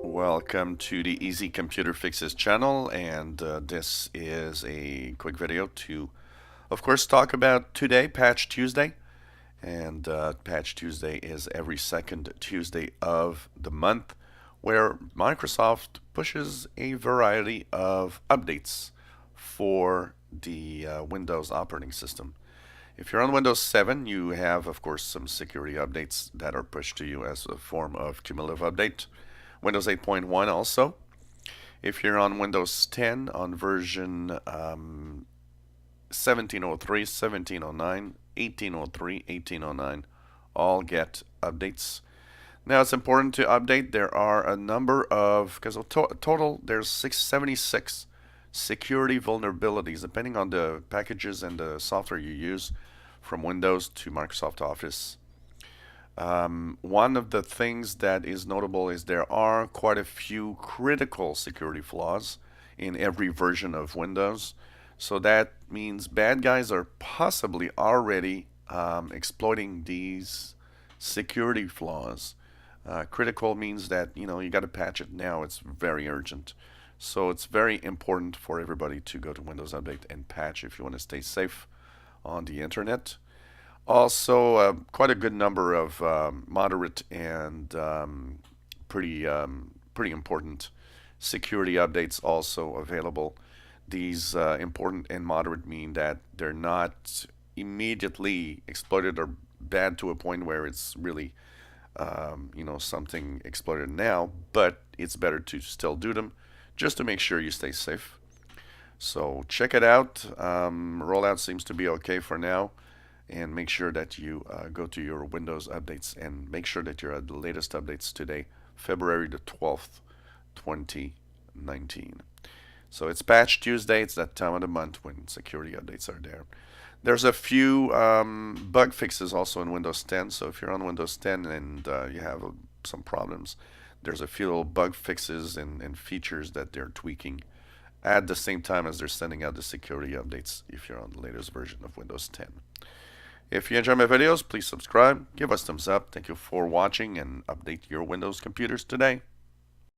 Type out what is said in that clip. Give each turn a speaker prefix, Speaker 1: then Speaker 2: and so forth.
Speaker 1: Welcome to the Easy Computer Fixes channel, and this is a quick video to, of course, talk about today, Patch Tuesday. And Patch Tuesday is every second Tuesday of the month, where Microsoft pushes a variety of updates for the Windows operating system. If you're on Windows 7, you have, of course, some security updates that are pushed to you as a form of cumulative update. Windows 8.1 also. If you're on Windows 10 on version 1703, 1709, 1803, 1809, all get updates. Now it's important to update. There are a number of, because total there's 676 security vulnerabilities, depending on the packages and the software you use, from Windows to Microsoft Office. One of the things that is notable is there are quite a few critical security flaws in every version of Windows. So that means bad guys are possibly already exploiting these security flaws. Critical means that you got to patch it now. It's very urgent. So it's very important for everybody to go to Windows Update and patch if you want to stay safe on the internet. Also, quite a good number of moderate and pretty important security updates also available. These important and moderate mean that they're not immediately exploited or bad to a point where it's really something exploited now, but it's better to still do them just to make sure you stay safe. So check it out. Rollout seems to be okay for now. And make sure that you go to your Windows updates and make sure that you're at the latest updates today, February the 12th, 2019. So it's Patch Tuesday. It's that time of the month when security updates are there. There's a few bug fixes also in Windows 10. So if you're on Windows 10 and you have some problems, there's a few little bug fixes and features that they're tweaking at the same time as they're sending out the security updates if you're on the latest version of Windows 10. If you enjoy my videos, please subscribe, give us thumbs up. Thank you for watching, and update your Windows computers today.